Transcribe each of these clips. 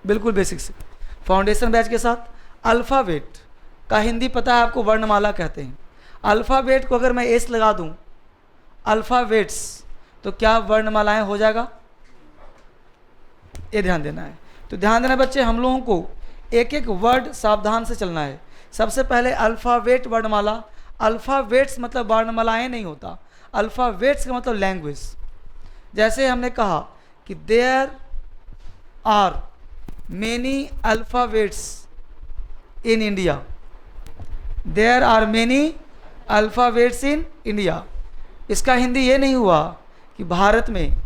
बिल्कुल बेसिक से foundation batch के साथ। अल्फ़ाबेट का हिंदी पता है आपको, वर्णमाला कहते हैं। अल्फ़ाबेट को अगर मैं एस लगा दूं, अल्फ़ाबेट्स, तो क्या वर्णमालाएं हो जाएगा? ये ध्यान देना है। तो ध्यान देना बच्चे, हम लोगों को एक एक वर्ड सावधान से चलना है। सबसे पहले अल्फ़ाबेट वर्णमाला। अल्फ़ाबेट्स मतलब वर्णमालाएं नहीं होता, अल्फ़ाबेट्स का मतलब लैंग्वेज। जैसे हमने कहा कि there are many alphabets in India, there are many alphabets in India. इसका हिंदी ये नहीं हुआ कि भारत में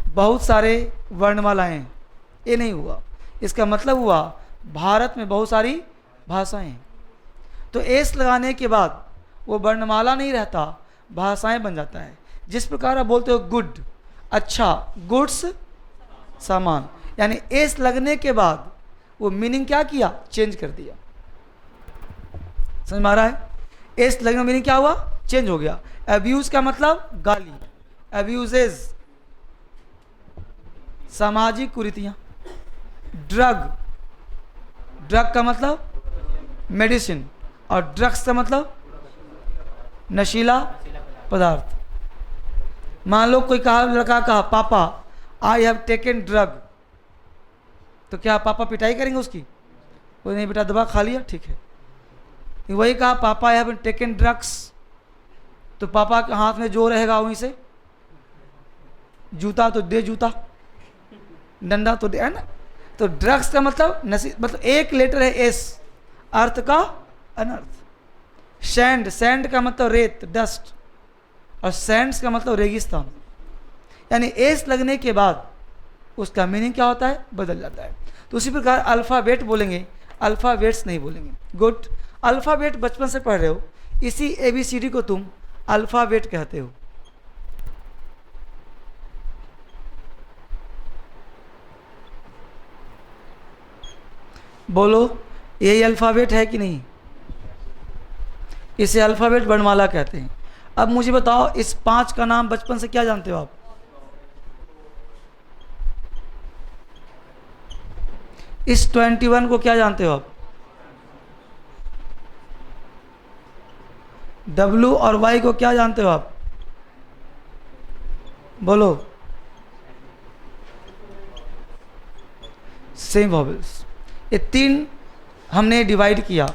बहुत सारे वर्णमालाएं हैं, ये नहीं हुआ। इसका मतलब हुआ भारत में बहुत सारी भाषाएं हैं। तो एस लगाने के बाद वो वर्णमाला नहीं रहता, भाषाएं बन जाता है। जिस प्रकार आप बोलते हो गुड, अच्छा, गुड्स, सामान, यानी एस लगने के बाद वो मीनिंग क्या किया? चेंज कर दिया। समझ में आ रहा है? एस लगने का मीनिंग क्या हुआ? चेंज हो गया। अब्यूज का मतलब गाली, अब्यूजेज, सामाजिक कुरीतियां। ड्रग, ड्रग का मतलब मेडिसिन, और ड्रग्स का मतलब नशीला पदार्थ। मान लो कोई कहा, लड़का कहा पापा आई हैव टेकन ड्रग, तो क्या पापा पिटाई करेंगे उसकी? वो नहीं बेटा दवा खा लिया, ठीक है। वही कहा पापा आई हैव टेकन ड्रग्स, तो पापा के हाथ में जो रहेगा वहीं से, जूता तो दे जूता, डंडा तो दे, है ना। तो ड्रग्स का मतलब मतलब एक लेटर है एस, अर्थ का अनर्थ। सैंड, सैंड का मतलब रेत, डस्ट, और सैंड्स का मतलब रेगिस्तान। यानी एस लगने के बाद उसका मीनिंग क्या होता है? बदल जाता है। तो उसी प्रकार अल्फ़ाबेट बोलेंगे, अल्फ़ाबेट्स नहीं बोलेंगे। गुड। अल्फ़ाबेट बचपन से पढ़ रहे हो, इसी ABCD को तुम अल्फ़ाबेट कहते हो। बोलो, यही अल्फ़ाबेट है कि नहीं? इसे अल्फ़ाबेट वर्णमाला कहते हैं। अब मुझे बताओ, इस 5 का नाम बचपन से क्या जानते हो आप? इस 21 को क्या जानते हो आप? W और Y को क्या जानते हो आप? बोलो। Same vowels. ये 3 हमने डिवाइड किया,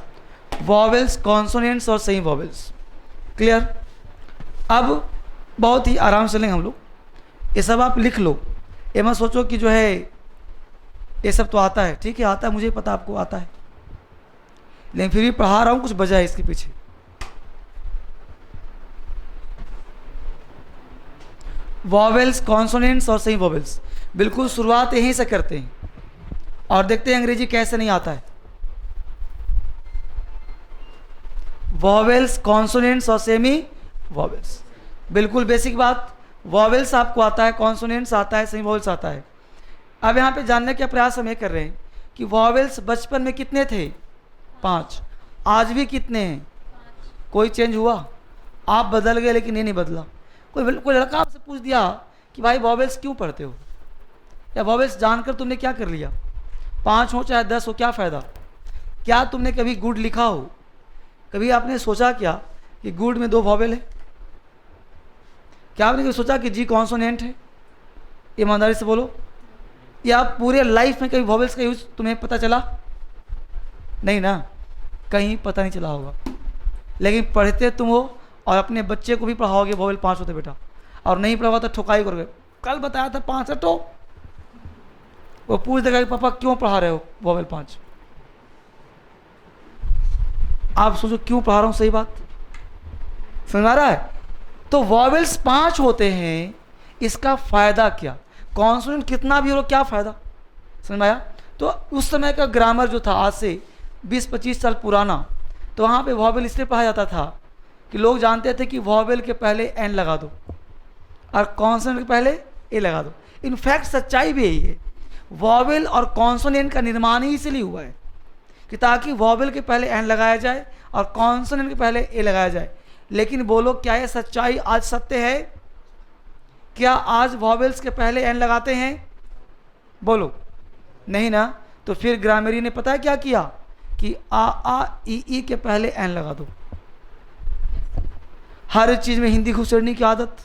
वॉवेल्स, कॉन्सोनेंट्स और सेमी वॉवेल्स। क्लियर? अब बहुत ही आराम से लेंगे हम लोग, ये सब आप लिख लो। ये मत सोचो कि जो है ये सब तो आता है, ठीक है आता है, मुझे पता आपको आता है, लेकिन फिर भी पढ़ा रहा हूँ, कुछ वजह है इसके पीछे। वॉवेल्स, कॉन्सोनेंट्स और सेमी वॉवेल्स, बिल्कुल शुरुआत यहीं से करते हैं और देखते हैं अंग्रेजी कैसे नहीं आता है। वॉवेल्स, कॉन्सोनेंट्स और सेमी वॉवेल्स, बिल्कुल बेसिक बात। वॉवेल्स आपको आता है, कॉन्सोनेंट्स आता है, सेमी वॉवेल्स आता है। अब यहाँ पे जानने का प्रयास हम ये कर रहे हैं कि वॉवेल्स बचपन में कितने थे? 5। आज भी कितने हैं? कोई चेंज हुआ? आप बदल गए लेकिन ये नहीं बदला। कोई लड़का आपसे पूछ दिया कि भाई वॉवेल्स क्यों पढ़ते हो, या वॉवेल्स जानकर तुमने क्या कर लिया? 5 हो चाहे 10 हो, क्या फ़ायदा? क्या तुमने कभी गुड लिखा हो? कभी आपने सोचा क्या कि गुड में 2 वॉवेल है? क्या आपने कभी सोचा कि जी कॉन्सोनेंट है? ईमानदारी से बोलो, या आप पूरे लाइफ में कभी वॉवेल्स का यूज तुम्हें पता चला? नहीं ना, कहीं पता नहीं चला होगा। लेकिन पढ़ते तुम हो और अपने बच्चे को भी पढ़ाओगे वॉवेल 5 होते बेटा, और नहीं पढ़ाओ तो ठुकाई करोगे। कल बताया था 5 है, तो वो पूछ देगा कि पापा क्यों पढ़ा रहे हो वॉवेल 5? आप सोचो क्यों पढ़ा रहा हूँ, सही बात समझ आ रहा है? तो वॉवेल्स 5 होते हैं, इसका फायदा क्या? कॉन्सोनेंट कितना भी हो क्या फायदा? समझ में आया? तो उस समय का ग्रामर जो था, आज से 20-25 साल पुराना, तो वहाँ पे वॉवेल इसलिए पढ़ा जाता था कि लोग जानते थे कि वॉवेल के पहले एन लगा दो और कॉन्सोनेंट के पहले ए लगा दो। इनफैक्ट सच्चाई भी यही है, वॉवेल और कॉन्सोनेंट का निर्माण ही इसलिए हुआ है कि ताकि वॉवेल के पहले एन लगाया जाए और कॉन्सोनेंट के पहले ए लगाया जाए। लेकिन बोलो, क्या ये सच्चाई आज सत्य है? क्या आज वॉवेल्स के पहले एन लगाते हैं? बोलो, नहीं ना। तो फिर ग्रामरी ने पता है क्या किया कि आ ई के पहले एन लगा दो। हर चीज में हिंदी घुसेड़ने की आदत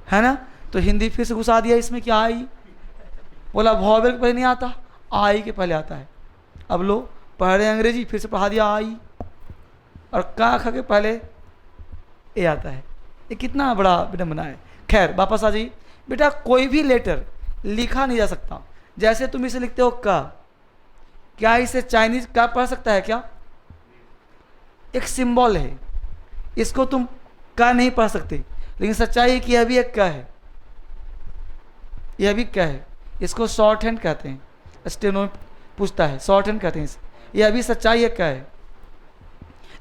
है ना, तो हिंदी फिर से घुसा दिया इसमें क्या आई, बोला वॉवेल के पहले नहीं आता, आई के पहले आता है। अब लो पढ़ रहे अंग्रेजी, फिर से पढ़ा दिया आई, और का खा के पहले ए आता है। ये कितना बड़ा विडंबना है। खैर वापस आ जाइए बेटा, कोई भी लेटर लिखा नहीं जा सकता। जैसे तुम इसे लिखते हो का, क्या इसे चाइनीज का पढ़ सकता है क्या? एक सिंबल है, इसको तुम का नहीं पढ़ सकते, लेकिन सच्चाई है कि यह भी एक का है, यह भी क्या है। इसको शॉर्ट हैंड कहते हैं, स्टेनो में पूछता है, शॉर्ट हैंड कहते हैं इसे। यह भी सच्चाई है क्या है,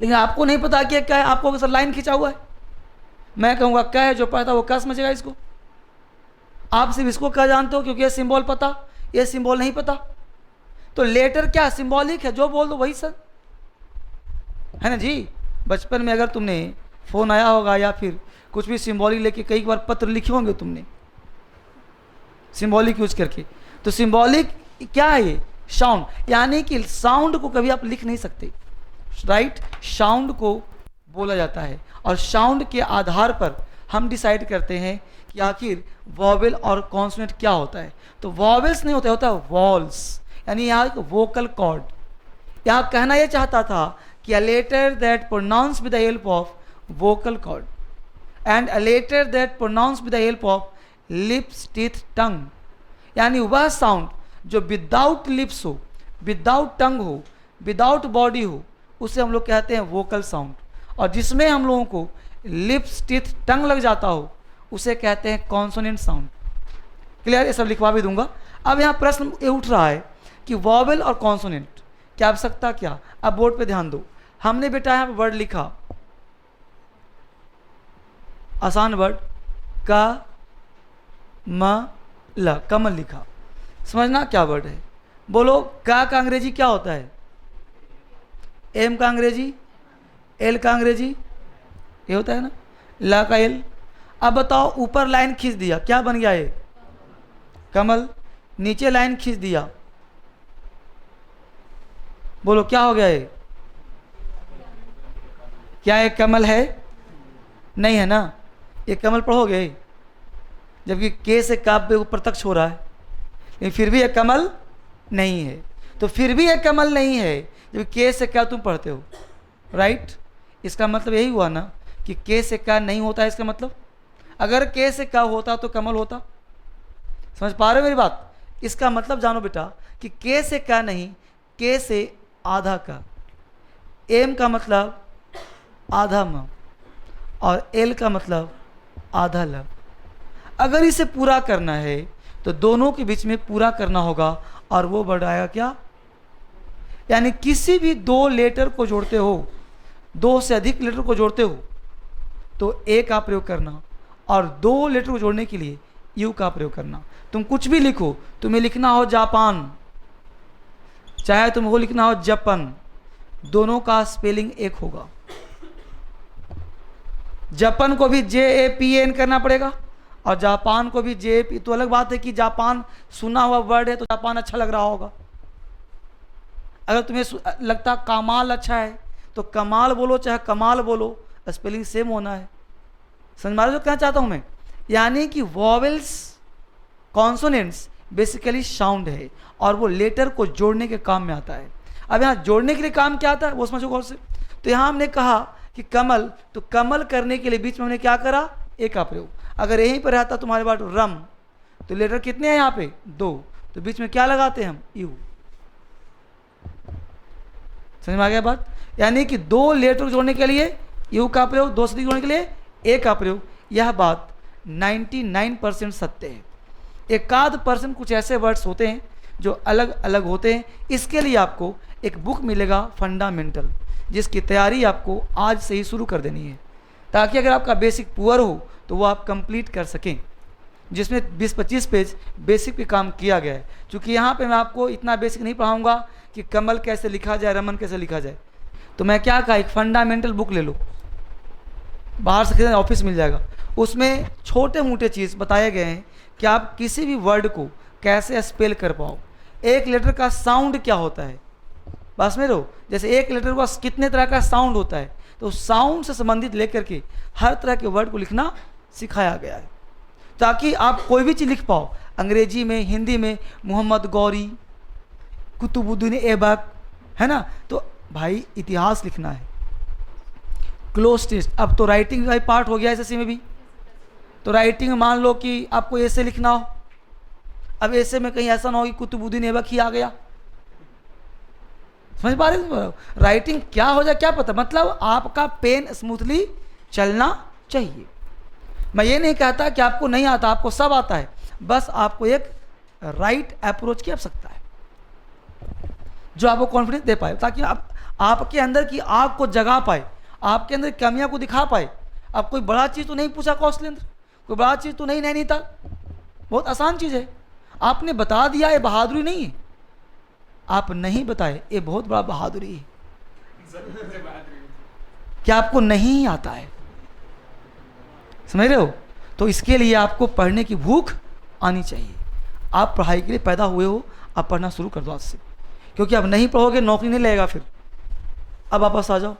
लेकिन आपको नहीं पता कि क्या है। आपको सर लाइन खींचा हुआ है, मैं कहूँगा क्या है, जो पढ़ता वो क्या समझेगा इसको। आप सिर्फ इसको क्या जानते हो क्योंकि ये सिंबल पता, ये सिंबल नहीं पता। तो लेटर क्या सिंबॉलिक है, जो बोल दो वही सर, है ना जी। बचपन में अगर तुमने फ़ोन आया होगा या फिर कुछ भी सिंबॉलिक लेके कई बार पत्र लिखे होंगे तुमने सिंबॉलिक यूज करके। तो सिंबॉलिक क्या है, ये साउंड, यानी कि साउंड को कभी आप लिख नहीं सकते, राइट। साउंड को बोला जाता है और साउंड के आधार पर हम डिसाइड करते हैं कि आखिर वॉवेल और कॉन्सोनेंट क्या होता है। तो वॉवेल्स नहीं होता, होता है वॉल्स, यानी यहाँ वोकल कॉर्ड। यहाँ कहना यह चाहता था कि a letter that pronounced with the help of vocal cord and a letter that pronounced with the help of lips, teeth, tongue, यानी वह साउंड जो विदाउट लिप्स हो, विदाउट टंग हो, विदाउट बॉडी हो, उसे हम लोग कहते हैं वोकल साउंड। और जिसमें हम लोगों को लिप्स, टीथ, टंग लग जाता हो, उसे कहते हैं कॉन्सोनेंट साउंड। क्लियर, ये सब लिखवा भी दूंगा। अब यहाँ प्रश्न ये उठ रहा है कि वॉवेल और कॉन्सोनेंट क्या आवश्यकता क्या। अब बोर्ड पे ध्यान दो, हमने बेटा यहाँ पे वर्ड लिखा, आसान वर्ड का म ल, कमल लिखा। समझना क्या वर्ड है, बोलो का अंग्रेजी क्या होता है, एम का अंग्रेजी, एल का अंग्रेजी ये होता है ना, ला का एल। अब बताओ ऊपर लाइन खींच दिया, क्या बन गया ये कमल, नीचे लाइन खींच दिया, बोलो क्या हो गया ये, क्या एक कमल है, नहीं है ना। ये कमल पढ़ोगे, जबकि के से काव्य वो प्रत्यक्ष हो रहा है, लेकिन फिर भी एक कमल नहीं है। तो फिर भी एक कमल नहीं है जबकि के से क्या तुम पढ़ते हो, राइट। इसका मतलब यही हुआ ना कि के से क्या नहीं होता है। इसका मतलब अगर के से क्या होता तो कमल होता। समझ पा रहे हो मेरी बात। इसका मतलब जानो बेटा कि के से क्या नहीं, के से आधा का, एम का मतलब आधा म, और एल का मतलब आधा ल। अगर इसे पूरा करना है तो दोनों के बीच में पूरा करना होगा, और वो वर्ड आएगा क्या, यानी किसी भी दो लेटर को जोड़ते हो, दो से अधिक लेटर को जोड़ते हो तो ए का प्रयोग करना, और दो लेटर को जोड़ने के लिए यू का प्रयोग करना। तुम कुछ भी लिखो, तुम्हें लिखना हो जापान, चाहे तुमको लिखना हो जापान, दोनों का स्पेलिंग एक होगा। जापान को भी JAPAN करना पड़ेगा और जापान को भी JAP। तो अलग बात है कि जापान सुना हुआ वर्ड है तो जापान अच्छा लग रहा होगा। अगर तुम्हें लगता कमाल अच्छा है तो कमाल बोलो, चाहे कमाल बोलो, स्पेलिंग सेम होना है। समझ में आ रहा है जो कहना चाहता हूं मैं। यानी कि वॉवेल्स, कॉन्सोनेंट्स बेसिकली साउंड है और वो लेटर को जोड़ने के काम में आता है। अब यहाँ जोड़ने के लिए काम क्या आता है वो समझो गौर से। तो यहाँ हमने कहा कि कमल, तो कमल करने के लिए बीच में हमने क्या करा, ए का प्रयोग। अगर यहीं पर रहता तुम्हारे पास रम, तो लेटर कितने हैं यहाँ पे, दो, तो बीच में क्या लगाते हैं हम, यू। समझ में आ गया बात। यानी कि दो लेटर जोड़ने के लिए यू का प्रयोग, दो से अधिक जोड़ने के लिए ए का प्रयोग। यह बात 99% सत्य है। एकाध % कुछ ऐसे वर्ड्स होते हैं जो अलग अलग होते हैं। इसके लिए आपको एक बुक मिलेगा फंडामेंटल, जिसकी तैयारी आपको आज से ही शुरू कर देनी है, ताकि अगर आपका बेसिक पुअर हो तो वो आप कंप्लीट कर सकें, जिसमें 20-25 पेज बेसिक पे काम किया गया है। क्योंकि यहाँ पे मैं आपको इतना बेसिक नहीं पढ़ाऊँगा कि कमल कैसे लिखा जाए, रमन कैसे लिखा जाए। तो मैं क्या कहा, एक फंडामेंटल बुक ले लो, बाहर से खरीदना, ऑफिस मिल जाएगा। उसमें छोटे मोटे चीज़ बताए गए हैं कि आप किसी भी वर्ड को कैसे स्पेल कर पाओ, एक लेटर का साउंड क्या होता है, बस में रहो। जैसे एक लेटर का कितने तरह का साउंड होता है, तो साउंड से संबंधित लेकर के हर तरह के वर्ड को लिखना सिखाया गया है, ताकि आप कोई भी चीज़ लिख पाओ, अंग्रेजी में, हिंदी में, मोहम्मद गौरी, कुतुबुद्दीन ऐबक, है ना। तो भाई इतिहास लिखना है। क्लोज टेस्ट, अब तो राइटिंग का पार्ट हो गया एसएससी में भी। तो राइटिंग में मान लो कि आपको ऐसे लिखना हो, अब ऐसे में कहीं ऐसा ना हो कि कुतुबुद्दीन ऐबक ही आ गया, समझ पा रहे हैं? राइटिंग क्या हो जाए क्या पता, मतलब आपका पेन स्मूथली चलना चाहिए। मैं ये नहीं कहता कि आपको नहीं आता, आपको सब आता है, बस आपको एक राइट अप्रोच की आवश्यकता है जो आपको कॉन्फिडेंस दे पाए, ताकि आप आपके अंदर की आग को जगा पाए, आपके अंदर कमियां को दिखा पाए। अब कोई बड़ा चीज़ तो नहीं पूछा कौशलेंद्र, कोई बड़ा चीज़ तो नहीं नैनीताल, बहुत आसान चीज़ है, आपने बता दिया, ये बहादुरी नहीं है। आप नहीं बताए, ये बहुत बड़ा बहादुरी है कि आपको नहीं आता है, समझ रहे हो। तो इसके लिए आपको पढ़ने की भूख आनी चाहिए। आप पढ़ाई के लिए पैदा हुए हो, आप पढ़ना शुरू कर दो आज से, क्योंकि अब नहीं पढ़ोगे नौकरी नहीं लगेगा फिर। अब वापस आ जाओ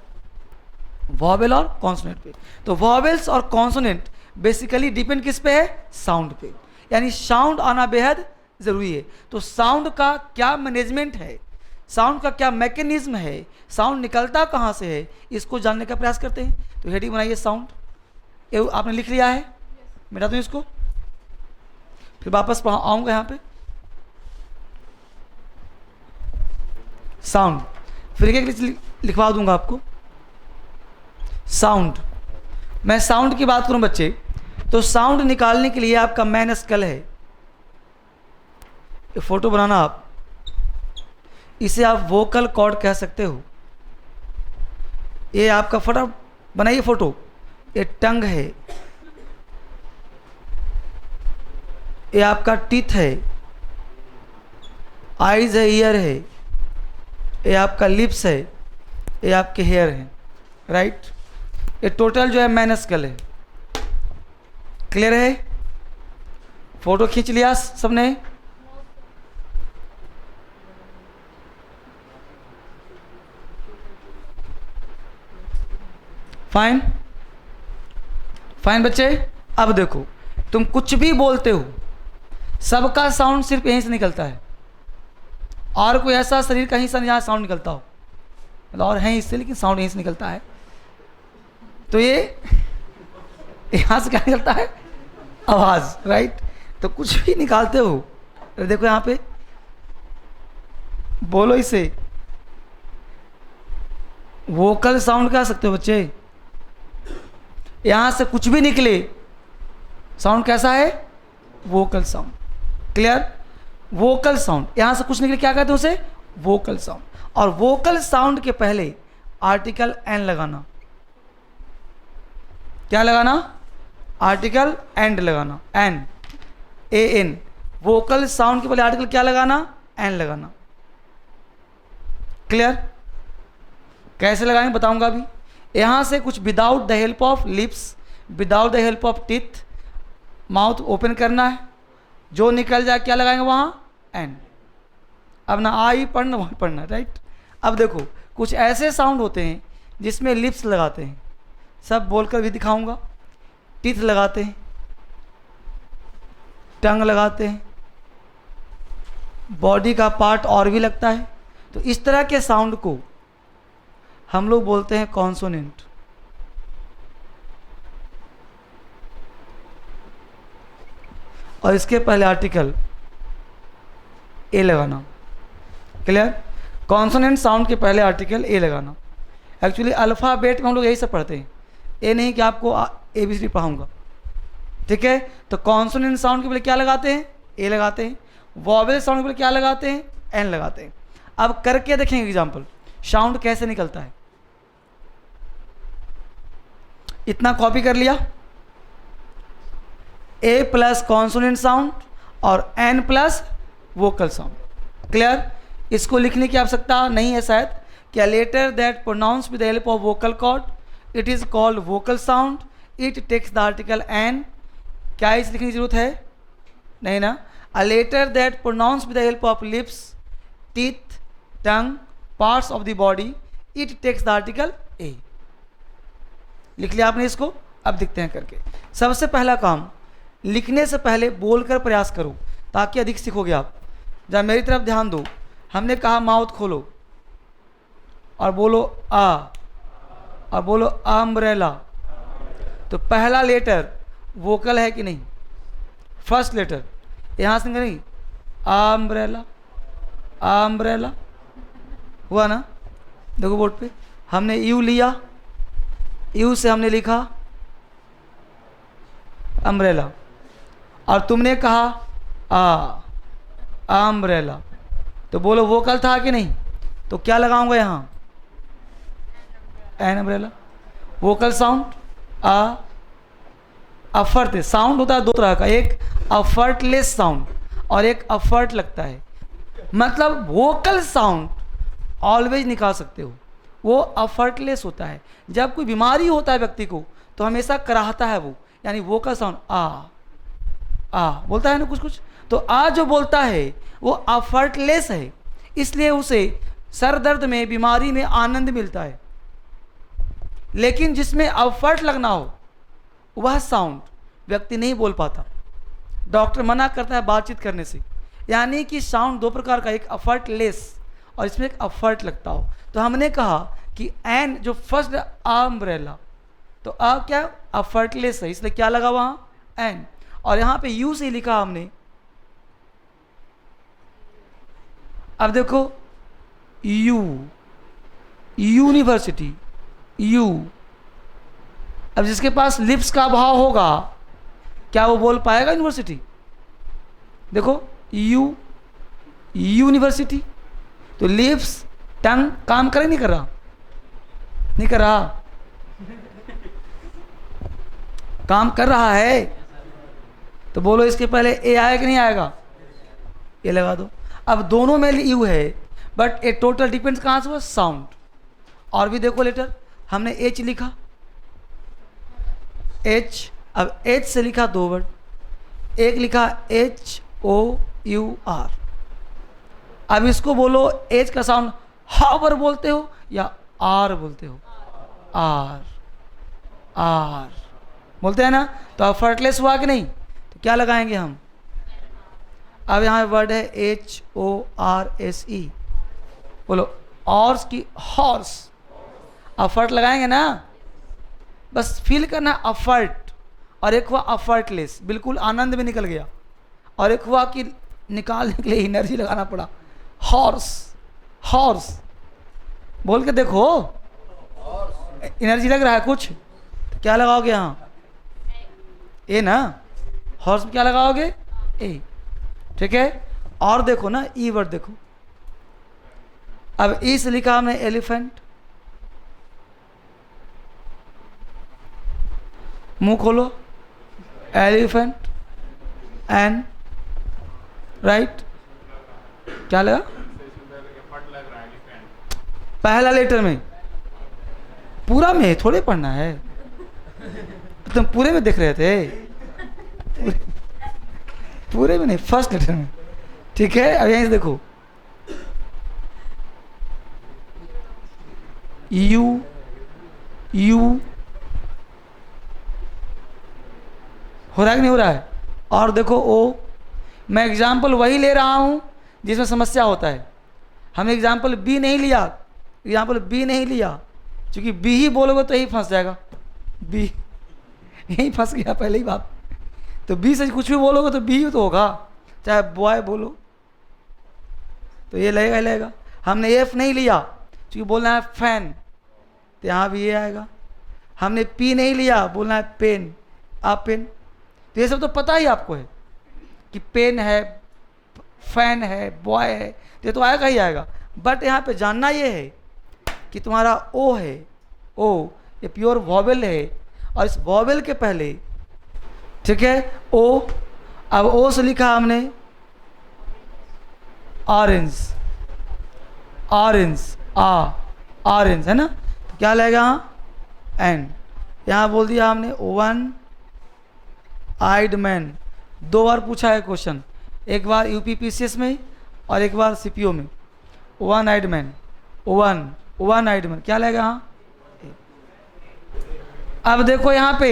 वॉवेल और कॉन्सोनेंट पे। तो वॉवेल्स और कॉन्सोनेंट बेसिकली डिपेंड किस पे है, साउंड पे, यानी साउंड आना बेहद ज़रूरी है। तो साउंड का क्या मैनेजमेंट है, साउंड का क्या मैकेनिज्म है, साउंड निकलता कहाँ से है, इसको जानने का प्रयास करते हैं। तो हेडिंग बनाइए साउंड, ये आपने लिख लिया है, मिटा दूँ इसको, फिर वापस आऊँगा यहाँ पे। साउंड फिर एक लिखवा दूंगा आपको। साउंड, मैं साउंड की बात करूं बच्चे, तो साउंड निकालने के लिए आपका मेन स्केल है, ये फोटो बनाना आप, इसे आप वोकल कॉर्ड कह सकते हो। ये आपका फटा बनाइए फोटो, ये टंग है, ये आपका टीथ है, आईज है, ईयर है, ये आपका लिप्स है, ये आपके हेयर हैं, राइट। ये टोटल जो है मेन स्केल है। क्लियर है? फोटो खींच लिया सबने? फाइन फाइन बच्चे। अब देखो, तुम कुछ भी बोलते हो, सबका साउंड सिर्फ यहीं से निकलता है, और कोई ऐसा शरीर का हिस्सा नहीं जहाँ साउंड निकलता हो, मतलब और है इससे, लेकिन साउंड यहीं से निकलता है। तो ये यहाँ से क्या निकलता है, आवाज़, राइट। तो कुछ भी निकालते हो, देखो यहाँ पे, बोलो इसे, वोकल साउंड कह सकते हो बच्चे। यहाँ से कुछ भी निकले, साउंड कैसा है, vocal sound. Clear? Vocal sound, यहाँ से कुछ निकले, क्या कहते हैं उसे, वोकल साउंड। और वोकल साउंड के पहले आर्टिकल एन लगाना, क्या लगाना, आर्टिकल एंड लगाना, N, A N. Vocal sound के पहले आर्टिकल क्या लगाना, एन लगाना। क्लियर? कैसे लगाएंगे बताऊंगा अभी। यहाँ से कुछ without the help of lips, without the help of teeth, mouth open करना है, जो निकल जाए क्या लगाएंगे वहाँ, एन। अब ना आई पढ़ना वहाँ पढ़ना, राइट। अब देखो, कुछ ऐसे साउंड होते हैं जिसमें लिप्स लगाते हैं, सब बोलकर भी दिखाऊंगा। टीथ लगाते हैं, टंग लगाते हैं, बॉडी का पार्ट और भी लगता है। तो इस तरह के साउंड को हम लोग बोलते हैं कॉन्सोनेंट। और इसके पहले आर्टिकल ए लगाना। क्लियर? कॉन्सोनेंट साउंड के पहले आर्टिकल ए लगाना। एक्चुअली अल्फ़ाबेट में हम लोग यही सब पढ़ते हैं, ये नहीं कि आपको ABCD पढ़ाऊंगा, ठीक है। तो कॉन्सोनेंट साउंड के पहले क्या लगाते हैं, ए लगाते हैं। वॉवेल साउंड के पहले क्या लगाते हैं, एन लगाते हैं। अब करके देखेंगे एग्जाम्पल, साउंड कैसे निकलता है। इतना कॉपी कर लिया, ए प्लस कॉन्सोनेंट साउंड और an plus vocal sound. Clear? इसको लिखने की आवश्यकता नहीं है शायद। क्या letter that pronounce with the help of vocal cord, it is called vocal sound, it takes the article an. क्या इस लिखने की जरूरत है? नहीं ना। a letter that pronounced with the help of lips, teeth, tongue, parts of the body, it takes the article a. लिख लिया आपने इसको? अब दिखते हैं करके। सबसे पहला काम, लिखने से पहले बोलकर प्रयास करो ताकि अधिक सीखोगे आप। जब मेरी तरफ ध्यान दो, हमने कहा माउथ खोलो और बोलो आ, और बोलो अम्ब्रेला। तो पहला लेटर वोकल है कि नहीं? फर्स्ट लेटर यहाँ से नहीं, अम्ब्रेला, अम्ब्रेला हुआ ना? देखो बोर्ड पे, हमने यू लिया, यू से हमने लिखा अम्ब्रेला, और तुमने कहा अम्ब्रेला। तो बोलो वोकल था कि नहीं? तो क्या लगाऊंगा यहाँ? An umbrella. Vocal sound effort sound होता है दो तरह का, एक अफर्टलेस साउंड और एक अफर्ट लगता है। मतलब वोकल साउंड ऑलवेज निकाल सकते हो, वो अफर्टलेस होता है। जब कोई बीमारी होता है व्यक्ति को तो हमेशा कराहता है वो, यानी वोकल साउंड आ बोलता है ना कुछ कुछ। तो आ जो बोलता है वो अफर्टलेस है, इसलिए उसे सर दर्द में, बीमारी में आनंद मिलता है। लेकिन जिसमें अफर्ट लगना हो वह साउंड व्यक्ति नहीं बोल पाता, डॉक्टर मना करता है बातचीत करने से। यानी कि साउंड दो प्रकार का, एक अफर्टलेस और इसमें एक अफर्ट लगता हो। तो हमने कहा कि एन जो फर्स्ट अम्ब्रेला, तो आ क्या अफर्टलेस है, इसलिए क्या लगा वहाँ? एन। और यहाँ पे यू से लिखा हमने। अब देखो यू, यूनिवर्सिटी, यू। अब जिसके पास लिप्स का अभाव होगा क्या वो बोल पाएगा यूनिवर्सिटी? देखो यू, यूनिवर्सिटी। तो लिप्स, टंग काम करे नहीं कर रहा? नहीं कर रहा? काम कर रहा है। तो बोलो इसके पहले ए आएगा कि नहीं आएगा? ये लगा दो। अब दोनों में यू है, बट ए टोटल डिपेंड्स कहाँ से हुआ? साउंड। और भी देखो लेटर, हमने एच लिखा, एच। अब एच से लिखा दो वर्ड, एक लिखा एच ओ यू आर। अब इसको बोलो, एच का साउंड हावर बोलते हो या आर बोलते हो? आर, आर बोलते हैं ना। तो अब फर्टलेस हुआ कि नहीं? तो क्या लगाएंगे हम? अब यहाँ वर्ड है H O R S E, बोलो ऑर्स की हॉर्स। अफर्ट लगाएंगे ना, बस फील करना अफर्ट। और एक हुआ अफर्टलेस, बिल्कुल आनंद में निकल गया। और एक हुआ कि निकालने के लिए एनर्जी लगाना पड़ा, हॉर्स, हॉर्स बोल के देखो, एनर्जी लग रहा है कुछ। तो क्या लगाओगे यहाँ? ए ना। हॉर्स में क्या लगाओगे? ए। ठीक है। और देखो ना, ई वर्ड देखो। अब ई से लिखा हमने एलिफेंट, मुंह खोलो, एलिफेंट एंड राइट। क्या लगा? पहला लेटर में, पूरा में थोड़े पढ़ना है, तुम पूरे में देख रहे थे। पूरे में नहीं, फर्स्ट लेटर में। ठीक है। अब यहीं से देखो, यू, यू हो रहा है कि नहीं हो रहा है? और देखो ओ। मैं एग्जाम्पल वही ले रहा हूं जिसमें समस्या होता है। हमने एग्जाम्पल बी नहीं लिया, एग्जाम्पल बी नहीं लिया क्योंकि बी ही बोलोगे तो यही फंस जाएगा। बी यही फंस गया पहले ही बात। तो बी से कुछ भी बोलोगे तो बी तो होगा, चाहे बॉय बोलो तो ये लगेगा ही लगेगा। हमने एफ नहीं लिया क्योंकि बोलना है फैन, तो यहाँ भी ये आएगा। हमने पी नहीं लिया, बोलना है पेन, आप पेन। तो ये सब तो पता ही आपको है कि पेन है, फैन है, बॉय है, ये तो आएगा ही आएगा। बट यहाँ पे जानना ये है कि तुम्हारा ओ है, ओ ये प्योर वॉवेल है, और इस वॉवेल के पहले, ठीक है, ओ। अब ओ से लिखा हमने ऑरेंज, ऑरेंज, ऑरेंज है ना। तो क्या लगेगा यहाँ? एन। यहाँ बोल दिया हमने वन आइड मैन। दो बार पूछा है क्वेश्चन, एक बार यूपीपीसीएस में और एक बार सीपीओ में। One eyed man, one eyed man क्या लगेगा? हाँ। अब देखो यहाँ पे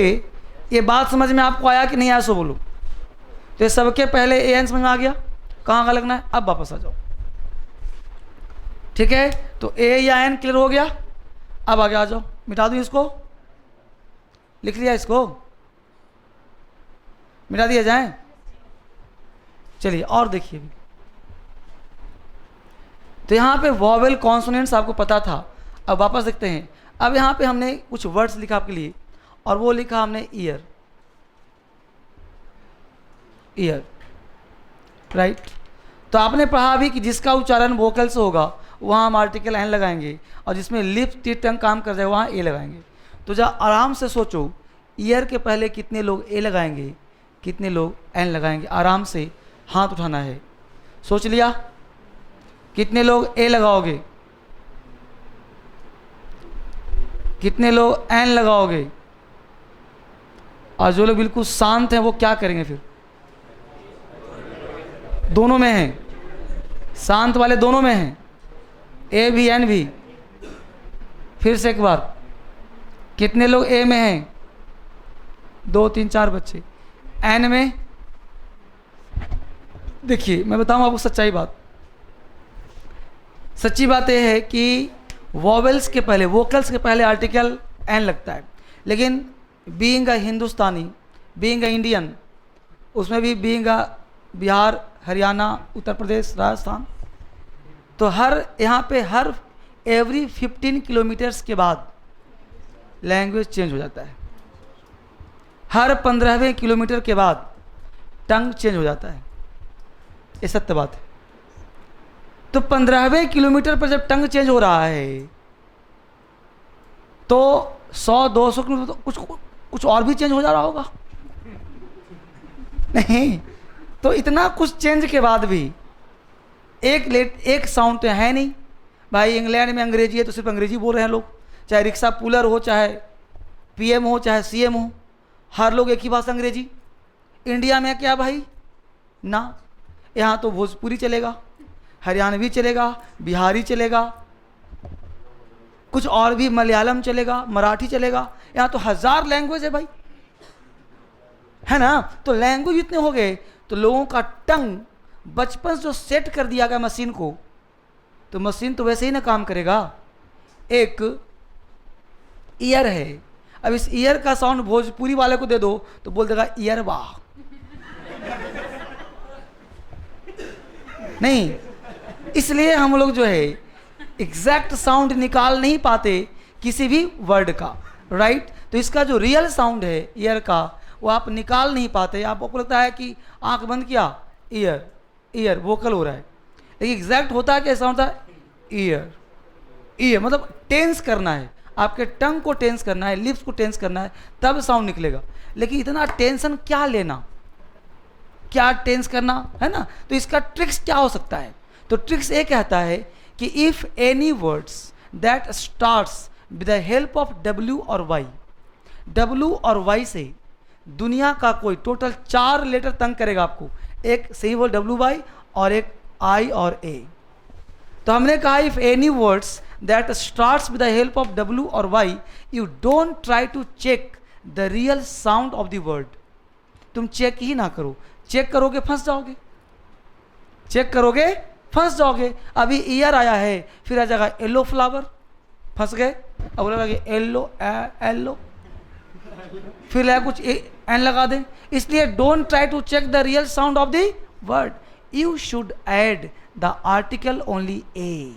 ये बात समझ में आपको आया कि नहीं आया, सो बोलो। तो ये सबके पहले ए एन समझ में आ गया, कहाँ का लगना है। अब वापस आ जाओ, ठीक है। तो ए या एन क्लियर हो गया। अब आगे आ जाओ, मिटा दूँ इसको, लिख लिया इसको, मिटा दिया जाए। चलिए और देखिए, तो यहाँ पे वॉवेल कॉन्सोनेंट्स आपको पता था। अब वापस देखते हैं। अब यहाँ पे हमने कुछ वर्ड्स लिखा आपके लिए, और वो लिखा हमने ईयर, ईयर, राइट। तो आपने पढ़ा भी कि जिसका उच्चारण वोकल से होगा वहाँ हम आर्टिकल एन लगाएंगे, और जिसमें लिप टीथ टंग काम कर जाए वहाँ ए लगाएंगे। तो जरा आराम से सोचो, ईयर के पहले कितने लोग ए लगाएंगे, कितने लोग एन लगाएंगे। आराम से हाथ उठाना है। सोच लिया कितने लोग ए लगाओगे, कितने लोग एन लगाओगे, और जो लोग बिल्कुल शांत हैं वो क्या करेंगे फिर? दोनों में हैं, शांत वाले दोनों में हैं, ए भी एन भी। फिर से एक बार, कितने लोग ए में हैं? 2 3 4 बच्चे। एन में देखिए, मैं बताऊं आपको सच्चाई बात। सच्ची बात यह है कि वॉवेल्स के पहले, वोकल्स के पहले आर्टिकल एन लगता है, लेकिन being a Hindustani, being a Indian, उसमें भी बीइंग अ बिहार, हरियाणा, उत्तर प्रदेश, राजस्थान, तो यहाँ पे हर एवरी 15 किलोमीटर्स के बाद लैंग्वेज चेंज हो जाता है। हर 15वें किलोमीटर के बाद टंग चेंज हो जाता है। ये सत्य बात है। तो 15वें किलोमीटर पर जब टंग चेंज हो रहा है तो 100-200 किलोमीटर तो कुछ और भी चेंज हो जा रहा होगा, नहीं? तो इतना कुछ चेंज के बाद भी एक साउंड तो है नहीं भाई। इंग्लैंड में अंग्रेजी है तो सिर्फ अंग्रेजी बोल रहे हैं लोग, चाहे रिक्शा पुलर हो, चाहे पीएम हो, चाहे सीएम हो, हर लोग एक ही भाषा अंग्रेजी। इंडिया में क्या भाई ना, यहाँ तो भोजपुरी चलेगा, हरियाणवी चलेगा, बिहारी चलेगा, कुछ और भी, मलयालम चलेगा, मराठी चलेगा। यहाँ तो 1000 लैंग्वेज है भाई, है ना। तो लैंग्वेज इतने हो गए तो लोगों का टंग बचपन से जो सेट कर दिया गया मशीन को, तो मशीन तो वैसे ही ना काम करेगा। एक ईयर है, अब इस ईयर का साउंड भोजपुरी वाले को दे दो तो बोल देगा ईयर वाह, नहीं। इसलिए हम लोग जो है एग्जैक्ट साउंड निकाल नहीं पाते किसी भी वर्ड का, राइट। तो इसका जो रियल साउंड है ईयर का वो आप निकाल नहीं पाते। आपको लगता है कि आंख बंद किया ईयर, ईयर वोकल हो रहा है, लेकिन एग्जैक्ट होता है कैसा होता है? ईयर, ईयर मतलब टेंस करना है, आपके टंग को टेंस करना है, लिप्स को टेंस करना है, तब साउंड निकलेगा। लेकिन इतना टेंशन क्या लेना, क्या टेंस करना, है ना। तो इसका ट्रिक्स क्या हो सकता है? तो ट्रिक्स ये कहता है कि if any words that starts with the help of W और वाई, डब्ल्यू और वाई से दुनिया का कोई टोटल 4 लेटर तंग करेगा आपको, एक सही बोल डब्ल्यू वाई और एक आई और ए। तो हमने कहा if any words that starts with the help of W और Y, you don't try to check the real sound of the word. तुम चेक ही ना करो, चेक करोगे फंस जाओगे, चेक करोगे फंस जाओगे। अभी ईयर आया है, फिर आ जाएगा येलो फ्लावर, फंस गए। अब बोला येलो येलो, फिर है कुछ एन लगा दें। इसलिए don't try to check the real sound of the word, you should add the article only a.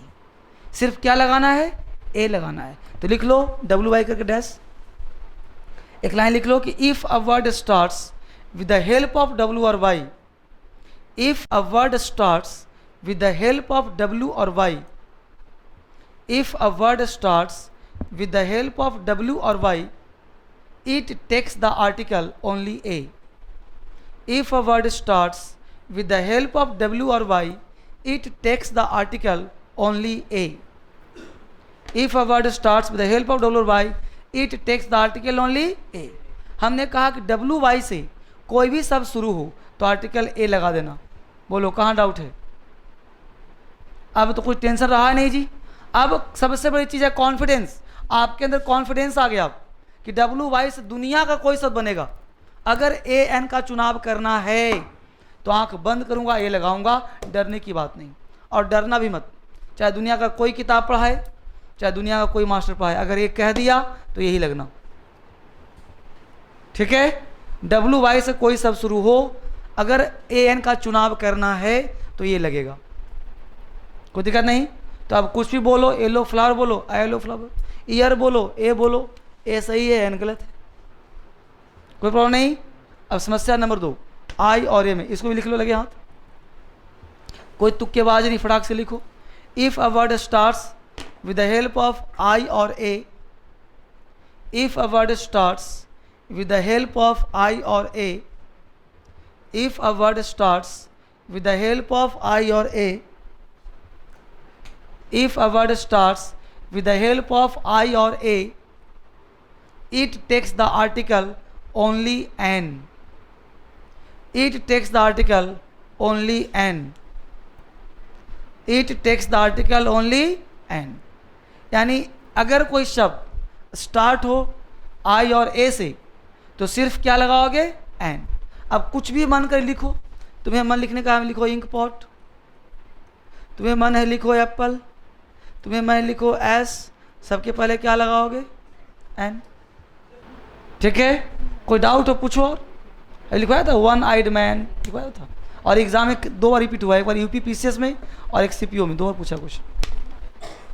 सिर्फ क्या लगाना है? ए लगाना है। तो लिख लो डब्ल्यू वाई करके डैश, एक लाइन लिख लो कि if a word starts with the help of W or Y, if a word starts with the help of W or Y, if a word starts with the help of W or Y, it takes the article only A. If a word starts with the help of W or Y, it takes the article only A. If a word starts with the help of W or Y, it takes the article only A. हमने कहा कि W Y से कोई भी शब्द शुरू हो तो आर्टिकल ए लगा देना, बोलो कहाँ डाउट है? अब तो कुछ टेंशन रहा नहीं जी। अब सबसे बड़ी चीज़ है कॉन्फिडेंस। आपके अंदर कॉन्फिडेंस आ गया कि WY से दुनिया का कोई शब्द बनेगा। अगर AN का चुनाव करना है तो आंख बंद करूंगा, ए लगाऊंगा, डरने की बात नहीं। और डरना भी मत, चाहे दुनिया का कोई किताब पढ़ाए, चाहे दुनिया का कोई मास्टर पढ़ाए, अगर ये कह दिया तो यही लगना, ठीक है। WY से कोई शब्द शुरू हो, अगर AN का चुनाव करना है तो ये लगेगा, कोई दिक्कत नहीं। तो अब कुछ भी बोलो, येलो फ्लावर बोलो, येलो फ्लावर, ईयर बोलो, ए बोलो, ए सही है, एन गलत है, कोई प्रॉब्लम नहीं। अब समस्या नंबर 2, आई और ए में, इसको भी लिख लो लगे हाथ, कोई तुक्केबाजी नहीं, फटाक से लिखो। If a word starts with the help of I और A, if a word starts with the help of I और A, if a word starts with the help of I और A, if a word starts with the help of I or A, it takes the article only an, it takes the article only an, it takes the article only an। यानी अगर कोई शब्द start हो I और A से तो सिर्फ क्या लगाओगे? एन। अब कुछ भी मन कर लिखो, तुम्हें मन लिखने का है लिखो इंक पॉट, तुम्हें मन है लिखो एप्पल, तुम्हें मैं लिखो एस, सबके पहले क्या लगाओगे? एन, ठीक है। कोई डाउट हो पूछो। और लिखवाया था वन आइड मैन, लिखवाया था, और एग्जाम में 2 बार रिपीट हुआ, एक बार यूपी PCS में और एक CPO में, 2 बार पूछा क्वेश्चन,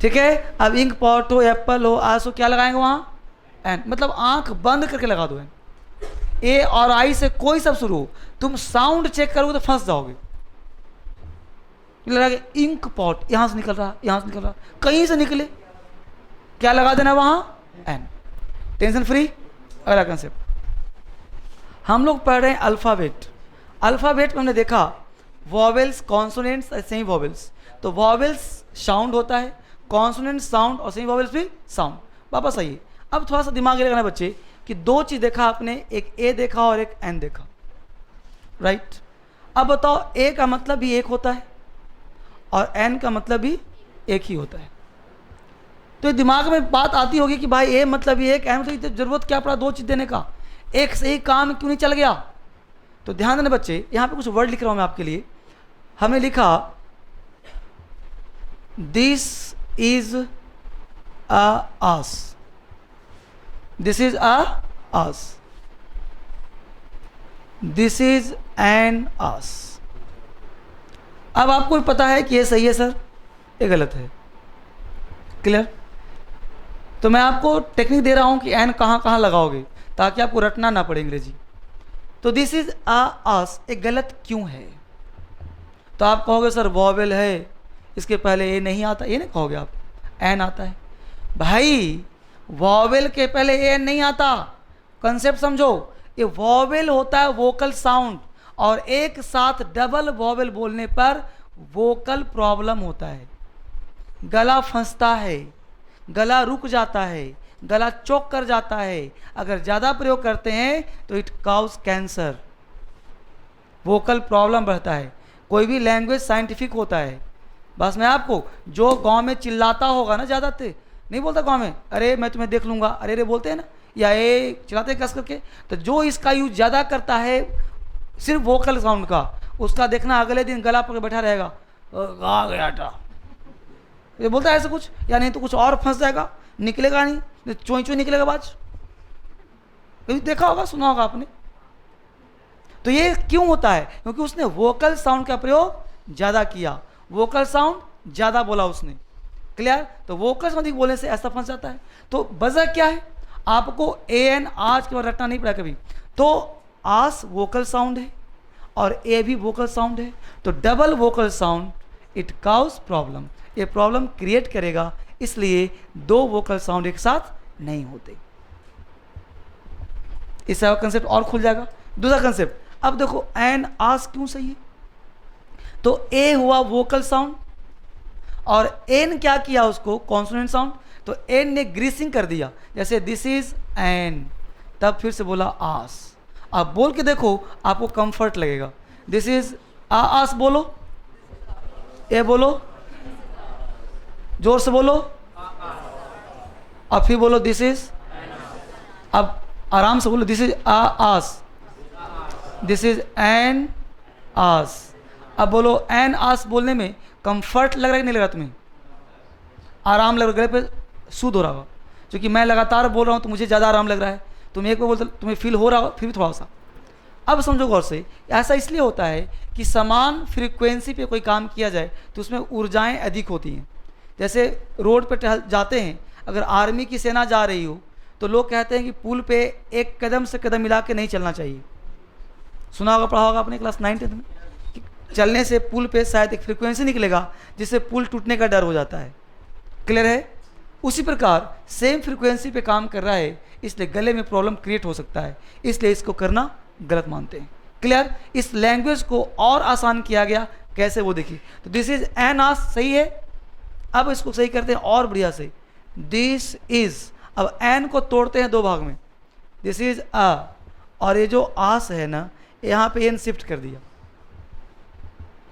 ठीक है। अब इंक पॉट हो, एप्पल हो, आस हो, क्या लगाएंगे वहाँ? एन, मतलब आंख बंद करके लगा दो एन। ए और आई से कोई सब शुरू हो, तुम साउंड चेक करोगे तो फंस जाओगे। लगा कि इंक पॉट, यहाँ से निकल रहा, यहाँ से निकल रहा, कहीं से निकले, क्या लगा देना वहाँ? An, tension free. अगला कंसेप्ट हम लोग पढ़ रहे हैं अल्फ़ाबेट। अल्फ़ाबेट में हमने देखा वॉवेल्स, कॉन्सोनेंट्स, ऐसे ही वॉवेल्स। तो वॉवेल्स साउंड होता है, कॉन्सोनेंट साउंड, और सही वॉवेल्स भी साउंड। वापस आइए, अब थोड़ा सा दिमाग लगाना बच्चे कि 2 चीज़ देखा आपने, एक ए देखा और एक एन देखा, राइट। अब बताओ ए का मतलब भी एक होता है और एन का मतलब भी एक ही होता है। तो दिमाग में बात आती होगी कि भाई ए मतलब ही एक, एन मतलब तो जरूरत क्या पड़ा 2 चीज़ देने का, एक से ही काम क्यों नहीं चल गया? तो ध्यान देना बच्चे, यहाँ पे कुछ वर्ड लिख रहा हूँ मैं आपके लिए। हमें लिखा this is a ass, this is a ass, this is an ass. अब आपको पता है कि ये सही है सर, ये गलत है, क्लियर। तो मैं आपको टेक्निक दे रहा हूं कि एन कहाँ कहाँ लगाओगे ताकि आपको रटना ना पड़े अंग्रेजी। तो दिस इज अ आस, एक गलत क्यों है? तो आप कहोगे सर वॉवेल है, इसके पहले ए नहीं आता, ये नहीं कहोगे आप, एन आता है। भाई वॉवेल के पहले ए नहीं आता, कंसेप्ट समझो। ये वॉवेल होता है वोकल साउंड, और एक साथ डबल वॉवेल बोलने पर वोकल प्रॉब्लम होता है, गला फंसता है, गला रुक जाता है, गला चौक कर जाता है। अगर ज़्यादा प्रयोग करते हैं तो it cause cancer, vocal problem बढ़ता है। कोई भी लैंग्वेज साइंटिफिक होता है। बस मैं आपको, जो गांव में चिल्लाता होगा ना, ज़्यादा नहीं बोलता गांव में, अरे मैं तुम्हें देख लूँगा, अरे रे बोलते हैं ना, या ये चिल्लाते हैं कस करके, तो जो इसका यूज ज़्यादा करता है सिर्फ वोकल साउंड का, उसका देखना अगले दिन गला पकड़ बैठा रहेगा, आ गया टा, ये बोलता है ऐसा कुछ, या नहीं तो कुछ और फंस जाएगा, निकलेगा नहीं, चोई चोई निकलेगा बाज, कभी देखा होगा, सुना होगा आपने। तो ये क्यों होता है? क्योंकि उसने वोकल साउंड का प्रयोग ज़्यादा किया, वोकल साउंड ज़्यादा बोला उसने, क्लियर। तो वोकल साउंड बोलने से ऐसा फंस जाता है। तो वजह क्या है? आपको ए एन आज के बाद रटना नहीं पड़ा कभी। तो आस वोकल साउंड है और ए भी वोकल साउंड है, तो double vocal sound it cause problem, ये प्रॉब्लम क्रिएट करेगा, इसलिए 2 वोकल साउंड एक साथ नहीं होते। इससे कंसेप्ट और खुल जाएगा। दूसरा कंसेप्ट, अब देखो एन आस क्यों सही है? तो ए हुआ वोकल साउंड और एन क्या किया उसको? Consonant sound. तो एन ने ग्रीसिंग कर दिया, जैसे दिस इज एन, तब फिर से बोला आस। आप बोल के देखो, आपको कंफर्ट लगेगा, दिस इज आस बोलो, ए बोलो, जोर से बोलो, अब फिर बोलो दिस इज, अब आराम से बोलो this is ass, this is an ass. अब बोलो एन आस बोलने में कंफर्ट लग रहा है कि नहीं लग रहा तुम्हें? आराम लग रहा है, गले पे सूद हो रहा होगा, क्योंकि मैं लगातार बोल रहा हूँ तो मुझे ज़्यादा आराम लग रहा है, तुम एक बार बोलते तुम्हें फील हो रहा हो फिर भी थोड़ा सा। अब समझो गौर से, ऐसा इसलिए होता है कि समान फ्रीक्वेंसी पे कोई काम किया जाए तो उसमें ऊर्जाएं अधिक होती हैं। जैसे रोड पे टहल जाते हैं, अगर आर्मी की सेना जा रही हो तो लोग कहते हैं कि पुल पे एक कदम से कदम मिला के नहीं चलना चाहिए। सुना होगा, पढ़ा होगा आपने क्लास 9-10 में कि चलने से पुल पे शायद एक फ्रीक्वेंसी निकलेगा जिससे पुल टूटने का डर हो जाता है। क्लियर है? उसी प्रकार सेम फ्रीक्वेंसी पे काम कर रहा है, इसलिए गले में प्रॉब्लम क्रिएट हो सकता है, इसलिए इसको करना गलत मानते हैं। क्लियर? इस लैंग्वेज को और आसान किया गया, कैसे वो देखिए। तो दिस इज एन आस सही है। अब इसको सही करते हैं और बढ़िया से, दिस इज। अब एन को तोड़ते हैं दो भाग में, दिस इज अ, और ये जो आस है ना, यहाँ पे एन शिफ्ट कर दिया।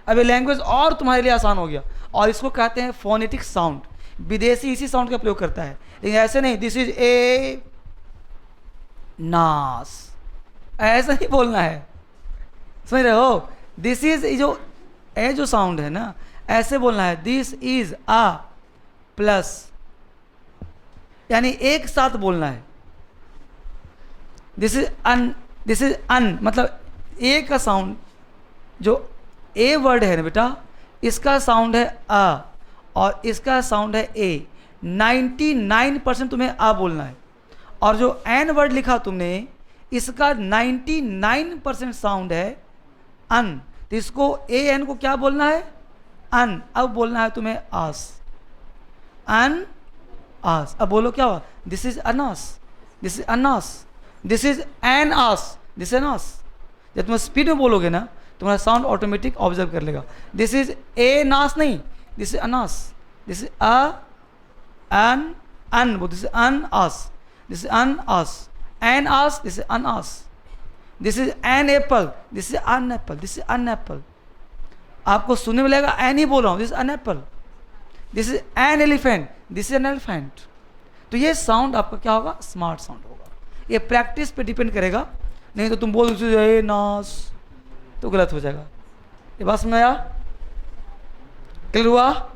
अब ये लैंग्वेज और तुम्हारे लिए आसान हो गया, और इसको कहते हैं फोनेटिक साउंड। विदेशी इसी साउंड का प्रयोग करता है, लेकिन ऐसे नहीं, दिस इज ए नास, ऐसा नहीं बोलना है, समझ रहे हो? दिस इज जो ए जो साउंड है ना, ऐसे बोलना है, दिस इज आ प्लस, यानी एक साथ बोलना है। This is an, this is an, मतलब ए का साउंड, जो ए वर्ड है ना बेटा, इसका साउंड है आ और इसका साउंड है ए। 99% तुम्हें आ बोलना है, और जो एन वर्ड लिखा तुमने, इसका 99% साउंड है अन, तो इसको ए एन को क्या बोलना है? अन। अब बोलना है तुम्हें आस, अन आस। अब बोलो क्या हुआ? This is an ass, this is an ass, this is an ass, this is an ass. जब तुम स्पीड में बोलोगे ना, तुम्हारा साउंड ऑटोमेटिक ऑब्जर्व कर लेगा। दिस इज ए नास नहीं, this is an ass, this is an an, वो this is an ass, this is an ass, an ass, this is an ass, this is an apple, this is an apple, this is an apple. आपको सुनने में लगेगा an ही बोल रहा हूँ, this is an apple, this is an elephant, this is an elephant. तो ये साउंड आपका क्या होगा? स्मार्ट साउंड होगा। ये प्रैक्टिस पे डिपेंड करेगा, नहीं तो तुम बोल दो नास तो गलत हो जाएगा। ये बात समझ आया? क्लियर हुआ?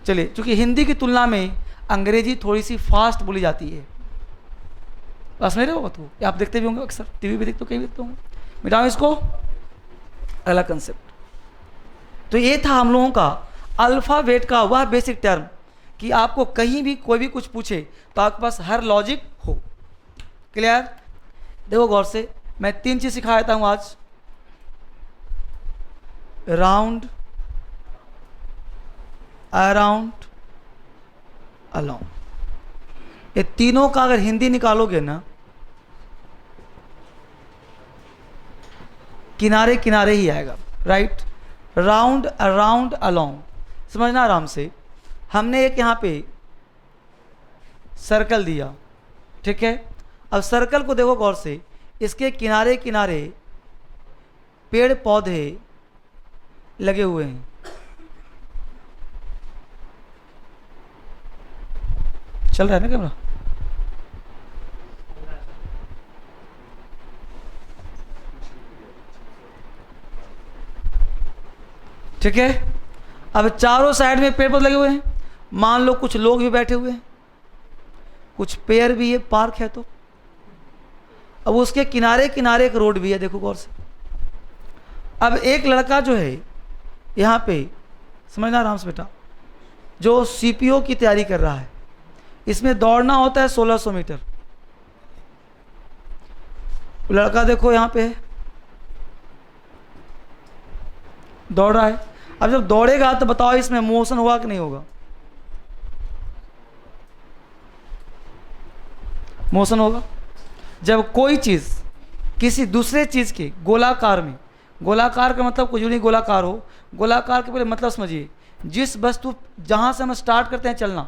चलिए, क्योंकि हिंदी की तुलना में अंग्रेजी थोड़ी सी फास्ट बोली जाती है, बात समझ रहे हो? तो ये आप देखते भी होंगे, अक्सर टीवी भी देखते हो, कहीं भी देखते होंगे। मिटाओ इसको, अगला कंसेप्ट। तो ये था हम लोगों का अल्फ़ाबेट का वह बेसिक टर्म कि आपको कहीं भी कोई भी कुछ पूछे तो आपके पास हर लॉजिक हो। क्लियर? देखो गौर से, मैं 3 चीज़ सिखा देता हूँ आज। राउंड, अराउंड, अलोंग, ये तीनों का अगर हिंदी निकालोगे ना, किनारे किनारे ही आएगा। राइट? राउंड, अराउंड, अलोंग, समझना आराम से। हमने एक यहाँ पे सर्कल दिया, ठीक है? अब सर्कल को देखो गौर से, इसके किनारे किनारे पेड़ पौधे लगे हुए हैं। चल रहा है ना कैमरा? ठीक है? अब चारों साइड में पेड़ पौधे लगे हुए हैं। मान लो कुछ लोग भी बैठे हुए हैं, कुछ पेड़ भी है, पार्क है। तो अब उसके किनारे किनारे एक रोड भी है, देखो गौर से। अब एक लड़का जो है यहाँ पे, समझना आराम से बेटा, जो सीपीओ की तैयारी कर रहा है, इसमें दौड़ना होता है 1600 मीटर। लड़का देखो यहाँ पे है, दौड़ रहा है। अब जब दौड़ेगा तो बताओ इसमें मोशन होगा कि नहीं होगा? मोशन होगा। जब कोई चीज़ किसी दूसरे चीज़ के गोलाकार में, गोलाकार का मतलब कुछ नहीं गोलाकार हो, गोलाकार के पहले मतलब समझिए, जिस वस्तु जहाँ से हम स्टार्ट करते हैं चलना,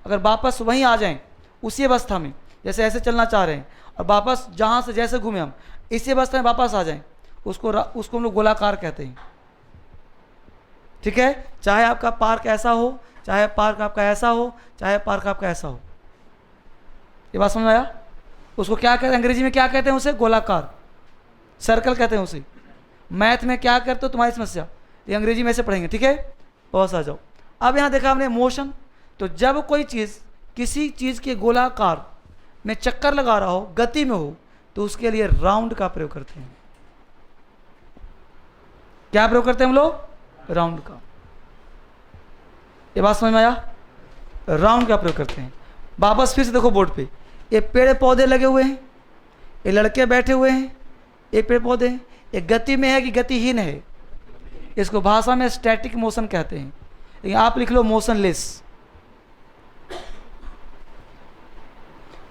अगर वापस वहीं आ जाएं उसी अवस्था में, जैसे ऐसे चलना चाह रहे हैं और वापस जहाँ से जैसे घूमे हम इसी अवस्था में वापस आ जाएं, उसको हम लोग गोलाकार कहते हैं। ठीक है, चाहे आपका पार्क ऐसा हो, चाहे पार्क आपका ऐसा हो, चाहे पार्क आपका ऐसा हो। ये बात समझ में आया? उसको क्या कहते हैं अंग्रेजी में, क्या कहते हैं उसे? गोलाकार, सर्कल कहते हैं उसे। मैथ में क्या करते हो तुम्हारी समस्या, ये अंग्रेजी में से पढ़ेंगे, ठीक है। बस आ जाओ। अब यहाँ देखा हमने मोशन, तो जब कोई चीज़ किसी चीज़ के गोलाकार में चक्कर लगा रहा हो, गति में हो, तो उसके लिए राउंड का प्रयोग करते हैं। क्या प्रयोग करते हैं हम लोग? राउंड का। ये बात समझ में आया? राउंड का प्रयोग करते हैं। वापस फिर से देखो बोर्ड पे, ये पेड़ पौधे लगे हुए हैं, ये लड़के बैठे हुए हैं, ये पेड़ पौधे हैं, ये गति में है कि गतिहीन है? इसको भाषा में स्टैटिक मोशन कहते हैं, लेकिन आप लिख लो मोशनलेस।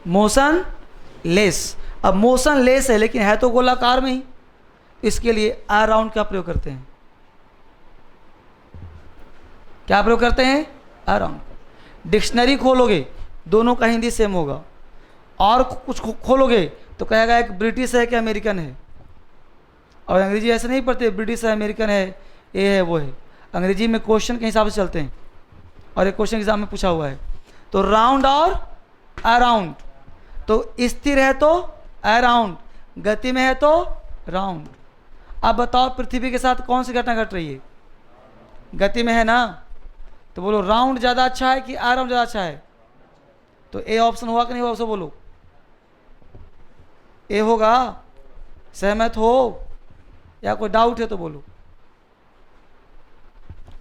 Motion less. अब मोशन लेस है लेकिन है तो गोलाकार में ही, इसके लिए अराउंड का प्रयोग करते हैं। क्या प्रयोग करते हैं? अराउंड। डिक्शनरी खोलोगे दोनों का हिंदी सेम होगा, और कुछ खोलोगे तो कहेगा एक ब्रिटिश है कि अमेरिकन है। और अंग्रेजी ऐसे नहीं पढ़ते ब्रिटिश है, अमेरिकन है, ये है वो है। अंग्रेजी में क्वेश्चन के हिसाब से चलते हैं, और एक क्वेश्चन एग्जाम में पूछा हुआ है। तो राउंड और अराउंड, तो स्थिर है तो अराउंड, गति में है तो राउंड। अब बताओ पृथ्वी के साथ कौन सी घटना घट रही है? गति में है ना, तो बोलो राउंड ज़्यादा अच्छा है कि अराउंड ज़्यादा अच्छा है? तो ए ऑप्शन हुआ कि नहीं हुआ, उसको बोलो। ए होगा, सहमत हो या कोई डाउट है तो बोलो।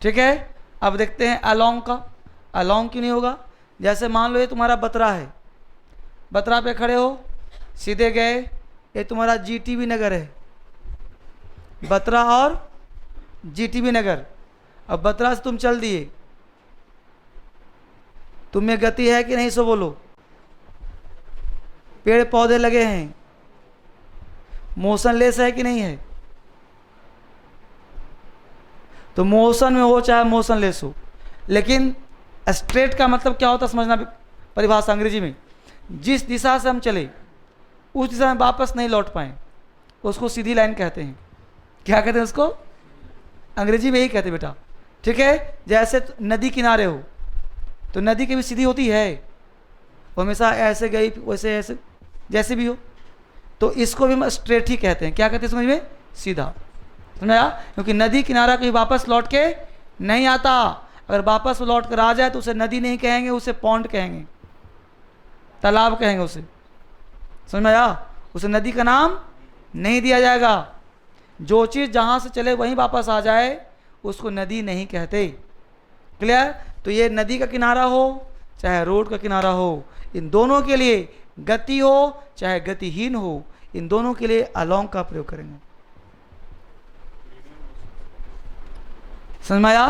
ठीक है, अब देखते हैं अलोंग का। अलोंग क्यों नहीं होगा? जैसे मान लो ये तुम्हारा बतरा है, बतरा पे खड़े हो, सीधे गए, ये तुम्हारा जीटीबी नगर है, बतरा और जीटीबी नगर। अब बतरा से तुम चल दिए, तुम में गति है कि नहीं सो बोलो। पेड़ पौधे लगे हैं, मोशनलेस है कि नहीं है? तो मोशन में हो चाहे मोशनलेस हो, लेकिन स्ट्रेट का मतलब क्या होता है समझना, परिभाषा अंग्रेजी में। जिस दिशा से हम चले उस दिशा में वापस नहीं लौट पाए, उसको सीधी लाइन कहते हैं। क्या कहते हैं उसको? अंग्रेजी में यही कहते हैं बेटा, ठीक है। जैसे नदी किनारे हो तो नदी की भी सीधी होती है, वो हमेशा ऐसे गई वैसे ऐसे, जैसे भी हो, तो इसको भी हम स्ट्रेट ही कहते हैं। क्या कहते हैं समझ में? सीधा। समझा? क्योंकि नदी किनारा कहीं वापस लौट के नहीं आता। अगर वापस लौट कर आ जाए तो उसे नदी नहीं कहेंगे, उसे पॉन्ड कहेंगे, तालाब कहेंगे उसे। समझ में आया? उसे नदी का नाम नहीं दिया जाएगा। जो चीज़ जहाँ से चले वहीं वापस आ जाए उसको नदी नहीं कहते। क्लियर? तो ये नदी का किनारा हो चाहे रोड का किनारा हो, इन दोनों के लिए गति हो चाहे गतिहीन हो, इन दोनों के लिए अलोंग का प्रयोग करेंगे। समझ में आया?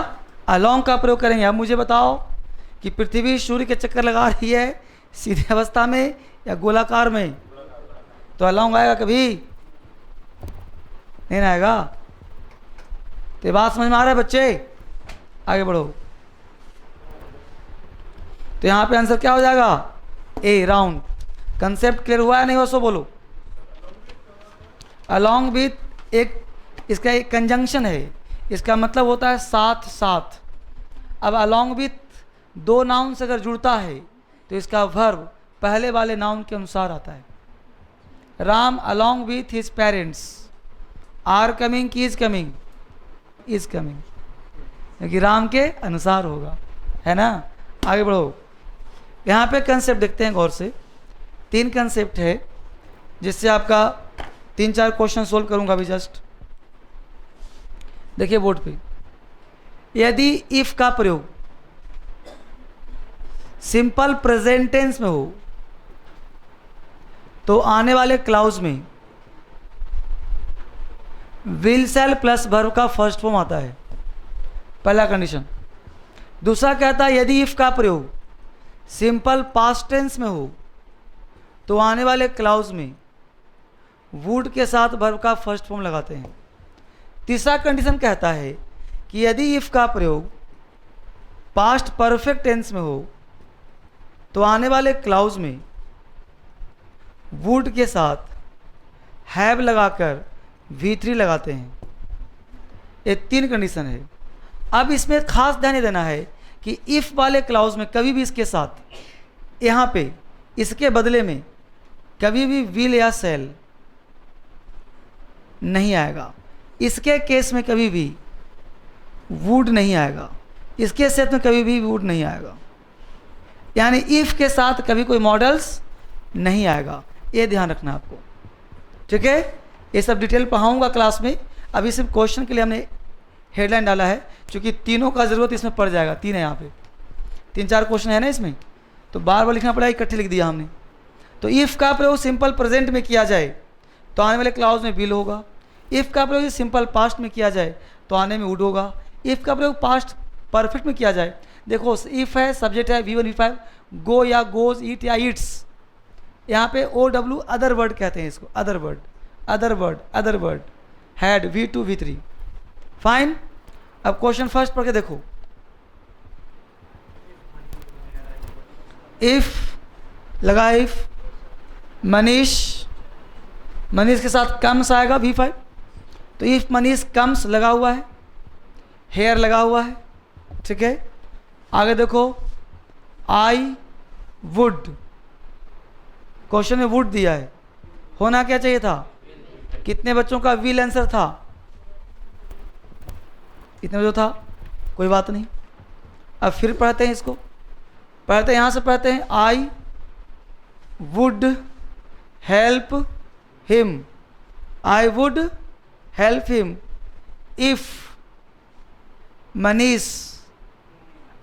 अलोंग का प्रयोग करेंगे। अब मुझे बताओ कि पृथ्वी सूर्य के चक्कर लगा रही है सीधे अवस्था में या गोलाकार में? तो अलोंग आएगा कभी नहीं आएगा। तो ये बात समझ में आ रहा है बच्चे? आगे बढ़ो। तो यहाँ पे आंसर क्या हो जाएगा? ए, राउंड। कंसेप्ट क्लियर हुआ है नहीं हुआ सो बोलो। अलोंग विथ एक, इसका एक कंजंक्शन है, इसका मतलब होता है साथ साथ। अब अलोंग विथ दो नाउन से अगर जुड़ता है तो इसका वर्ब पहले वाले नाउन के अनुसार आता है। Ram along with his parents are coming की इज कमिंग? इज कमिंग, क्योंकि राम के अनुसार होगा, है ना। आगे बढ़ो। यहाँ पे कंसेप्ट देखते हैं गौर से। 3 कंसेप्ट है जिससे आपका 3-4 क्वेश्चन सोल्व करूंगा अभी जस्ट। देखिए बोर्ड पे, यदि इफ का प्रयोग सिंपल प्रेजेंट टेंस में हो तो आने वाले क्लाउज में विल सेल प्लस वर्ब का फर्स्ट फॉर्म आता है, पहला कंडीशन। दूसरा कहता है यदि इफ का प्रयोग सिंपल पास्ट टेंस में हो तो आने वाले क्लाउज में वुड के साथ वर्ब का फर्स्ट फॉर्म लगाते हैं। तीसरा कंडीशन कहता है कि यदि इफ का प्रयोग पास्ट परफेक्ट टेंस में हो तो आने वाले क्लाउज में वुड के साथ हैव लगाकर V3 लगाते हैं। ये 3 कंडीशन है। अब इसमें खास ध्यान ये देना है कि इफ़ वाले क्लाउज में कभी भी इसके साथ यहाँ पे इसके बदले में कभी भी विल या सेल नहीं आएगा। इसके केस में कभी भी वुड नहीं आएगा, इसके सेट में कभी भी वुड नहीं आएगा, यानी इफ़ के साथ कभी कोई मॉडल्स नहीं आएगा, ये ध्यान रखना आपको। ठीक है, ये सब डिटेल पढ़ाऊंगा क्लास में। अभी सिर्फ क्वेश्चन के लिए हमने हेडलाइन डाला है, क्योंकि तीनों का ज़रूरत इसमें पड़ जाएगा। 3 है यहाँ पे, 3-4 क्वेश्चन है ना इसमें, तो बार बार लिखना पड़ा, इकट्ठे लिख दिया हमने। तो इफ़ का प्रयोग सिंपल प्रेजेंट में किया जाए तो आने वाले क्लाउज में विल होगा। इफ़ का प्रयोग सिंपल पास्ट में किया जाए तो आने में वुड होगा। इफ़ का प्रयोग पास्ट परफेक्ट में किया जाए, देखो इफ़ है, सब्जेक्ट है V1 V5, गो या गोज, ईट या ईट्स, यहाँ पे OW अदर वर्ड कहते हैं इसको, other word, other word, other word, had V2 V3। Fine. अब क्वेश्चन फर्स्ट पढ़ के देखो। इफ लगा, इफ मनीष, मनीष के साथ कम्स आएगा V5, तो इफ मनीष कम्स लगा हुआ है, हेयर लगा हुआ है। ठीक है, आगे देखो, आई वुड, क्वेश्चन में वुड दिया है, होना क्या चाहिए था, कितने बच्चों का विल आंसर था, इतने बच्चों था, कोई बात नहीं। अब फिर पढ़ते हैं इसको, पढ़ते हैं यहाँ से पढ़ते हैं, I would help him, I would help him if Manish,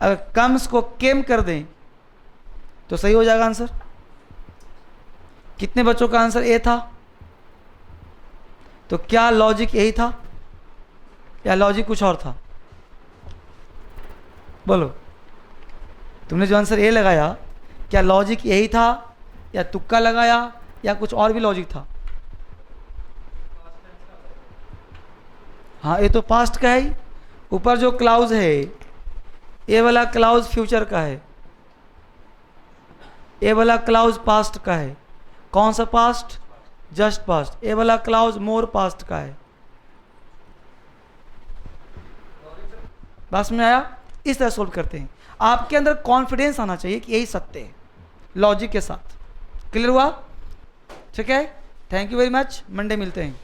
अगर कम्स को केम कर दें तो सही हो जाएगा आंसर। कितने बच्चों का आंसर ए था, तो क्या लॉजिक यही था या लॉजिक कुछ और था? बोलो, तुमने जो आंसर ए लगाया, क्या लॉजिक यही था या तुक्का लगाया या कुछ और भी लॉजिक था? हाँ, ये तो पास्ट का है। ऊपर जो क्लाउज है, ये वाला क्लाउज फ्यूचर का है, ये वाला क्लाउज पास्ट का है। कौन सा पास्ट? Just passed. ये वाला क्लाउज मोर पास्ट का है। बात समझ में आया? इस तरह सोल्व करते हैं। आपके अंदर कॉन्फिडेंस आना चाहिए कि यही सत्य है, लॉजिक के साथ। क्लियर हुआ? ठीक है, thank you very much. Monday मिलते हैं।